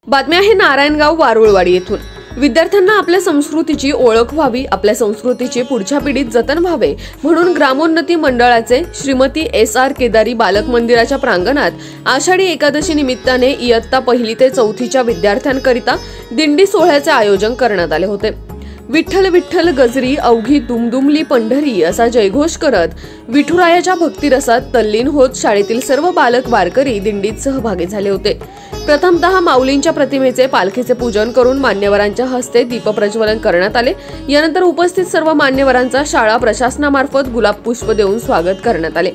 बातमी आहे नारायणगाव वारुळवाडी येथून। विद्यार्थ्यांना आपल्या संस्कृतीची ओळख व्हावी, आपल्या संस्कृतीची पुढच्या पिढीत जतन व्हावे म्हणून ग्रामोन्नती मंडळाचे श्रीमती SR केदारी बालक मंदिराच्या प्रांगणात आषाढी एकादशी निमित्ताने इयत्ता 1ली ते 4थीच्या विद्यार्थ्यांकरिता दिंडी सोहळ्याचे आयोजन करण्यात आले होते। विठ्ठल विठ्ठल गजरी अवघी दुमदुमली पंढरी असा जयघोष करत विठुरायाच्या भक्तिरसात तल्लीन होत शाळेतील सर्व बालक वारकरी दिंडीत सहभागी झाले होते। प्रथमतः माऊलींच्या प्रतिमेचे पालखीचे पूजन करून मान्यवरांच्या हस्ते दीपप्रज्वलन करण्यात आले। यानंतर उपस्थित सर्व मान्यवरांचा शाळा प्रशासनामार्फत गुलाब पुष्प देऊन स्वागत करण्यात आले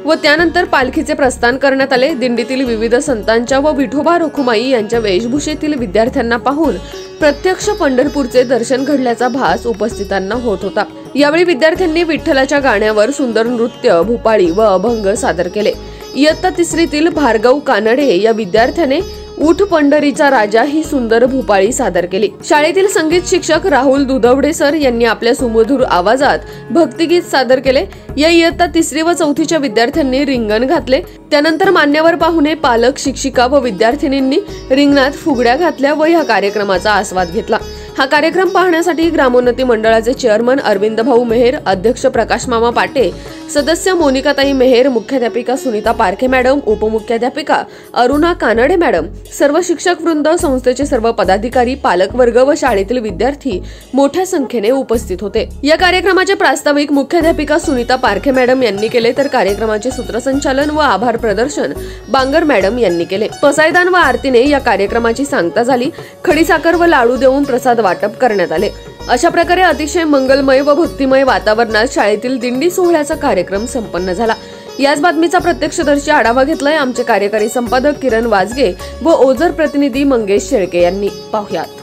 व त्यानंतर पालखीचे प्रस्थान करण्यात आले। दिंडीतील विविध संतांच्या व विठोबा रखुमाई यांच्या वेशभूषेतील विद्यार्थ्यांना पाहून प्रत्यक्ष पंढरपूरचे दर्शन घडल्याचा भास उपस्थितांना होत होता। यावेळी विद्यार्थ्यांनी विठ्ठलाच्या गाण्यावर सुंदर नृत्य, भूपाळी व अभंग सादर केले। इयत्ता 3रीतील भार्गव कानडे या विद्यार्थ्याने उठ पंढरीचा राजा ही सुंदर भूपाळी सादर केली। शाळेतील संगीत शिक्षक राहुल दुधवडे सर यांनी आपल्या सुमधुर आवाजात भक्तिगीत सादर केले। या इयत्ता 3री व 4थीच्या विद्यार्थ्यांनी रिंगण घातले। त्यानंतर मान्यवर पाहुणे, पालक, शिक्षिका व विद्यार्थिनींनी रिंगणात फुगड्या घातल्या व या कार्यक्रमाचा आस्वाद घेतला। हा कार्यक्रम पाहण्यासाठी ग्रामोन्नती मंडळाचे चेअरमन अरविंद भाऊ मेहेर, अध्यक्ष प्रकाश मामा पाटे, सदस्य मोनिकाताई मेहेर, मुख्याध्यापिका सुनीता पारखे मॅडम, उपमुख्याध्यापिका अरुणा कानडे मॅडम, सर्व शिक्षक वृंद, संस्थेचे सर्व पदाधिकारी, पालक वर्ग व शाळेतील विद्यार्थी मोठ्या संख्येने उपस्थित होते। या कार्यक्रमाचे प्रास्ताविक मुख्याध्यापिका सुनीता पारखे मॅडम यांनी केले तर कार्यक्रमाचे सूत्रसंचालन व आभार प्रदर्शन बांगर मॅडम यांनी केले। पसायदान व आरतीने या कार्यक्रमाची सांगता झाली। खडीसाखर व लाडू देऊन प्रसाद वाटप करण्यात आले। अशा प्रकारे अतिशय मंगलमय व भक्तिमय वातावरणात शाळेतील दिंडी सोहळ्याचा कार्यक्रम संपन्न झाला। याच बातमीचा प्रत्यक्षदर्शी आढावा घेतलाय आमचे कार्यकारी संपादक किरण वाजगे व ओझर प्रतिनिधी मंगेश शेळके यांनी। पाहुयात।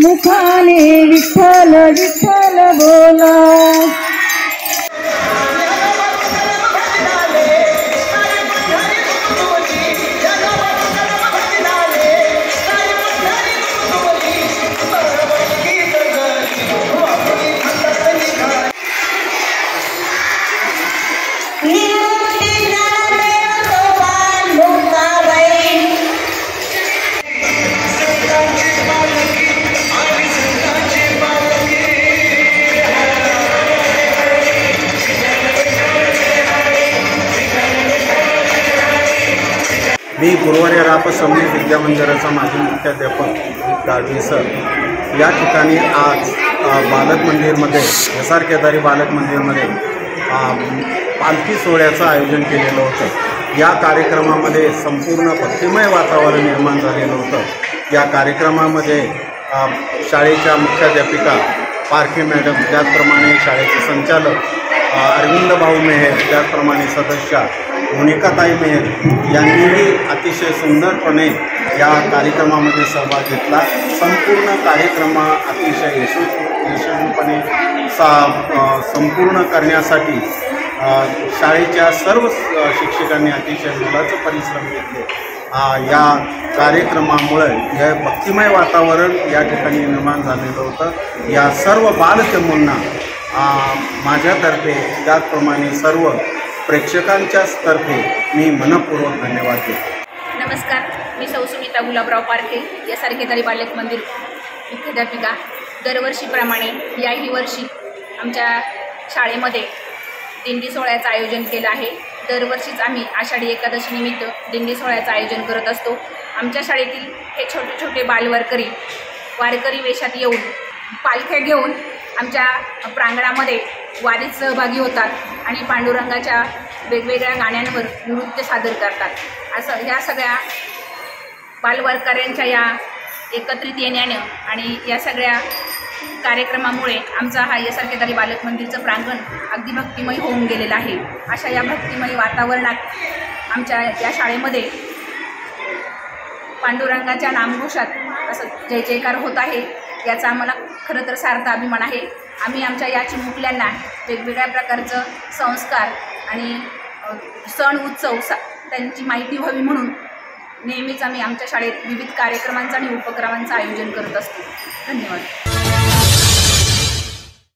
मुखाने विठ्ठल विठ्ठल बोला, मी गुरुवारी राप समूह विद्यामंदिराचा माजी मुख्याध्यापक गाडवे सर या ठिकाणी आज बालक मंदिरमध्ये SR केदारी बालक मंदिरमध्ये पालखी सोहळ्याचं आयोजन केलेलं होतं। या कार्यक्रमामध्ये संपूर्ण भक्तिमय वातावरण निर्माण झालेलं होतं। या कार्यक्रमामध्ये शाळेच्या मुख्याध्यापिका पारखे मॅडम, त्याचप्रमाणे शाळेचे संचालक अरविंद भाऊ मेहेर, त्याचप्रमाणे सदस्य मोनिकाताई मेहेर यांनीही अतिशय सुंदरपणे या कार्यक्रमामध्ये सहभाग घेतला। संपूर्ण कार्यक्रम अतिशय यशस्वीपणे संपूर्ण करण्यासाठी शाळेच्या सर्व शिक्षकांनी अतिशय मोलाचे परिश्रम घेतले। या कार्यक्रमामुळे हे भक्तिमय वातावरण या ठिकाणी निर्माण झालेलं होतं। या सर्व बालचमूंना माझ्यातर्फे, त्याचप्रमाणे सर्व प्रेक्षकांच्या तर्फे मी मनपूर्वक धन्यवाद देतो। नमस्कार, मी सौ सुनीता गुलाबराव पारखे, SR केदारी बालक मंदिर मुख्याध्यापिका। दरवर्षीप्रमाणे याही वर्षी आमच्या शाळेमध्ये दिंडी सोहळ्याचं आयोजन केलं आहे। दरवर्षीच आम्ही आषाढी एकादशी निमित्त दिंडी सोहळ्याचं आयोजन करत असतो। आमच्या शाळेतील हे छोटे छोटे वारकरी वेशात येऊन पालख्या घेऊन आमच्या प्रांगणामध्ये वारीत सहभागी होतात आणि पांडुरंगाच्या वेगवेगळ्या गाण्यांवर नृत्य सादर करतात। असं ह्या सगळ्या बालवारकऱ्यांच्या या एकत्रित येण्याने आणि या सगळ्या कार्यक्रमामुळे आमचा हा एस आर केदारी बालक मंदिरचं प्रांगण अगदी भक्तिमय होऊन गेलेलं आहे। अशा या भक्तिमय वातावरणात आमच्या या शाळेमध्ये पांडुरंगाच्या नामघोषात असं जय जयकार होत आहे, याचा आम्हाला खरं तर सार्थ अभिमान आहे। आम्ही आमच्या या चिमुकल्यांना वेगवेगळ्या प्रकारचं संस्कार आणि सण उत्सव त्यांची माहिती व्हावी म्हणून नेहमीच आम्ही आमच्या शाळेत विविध कार्यक्रमांचं आणि उपक्रमांचं आयोजन करत असतो। धन्यवाद।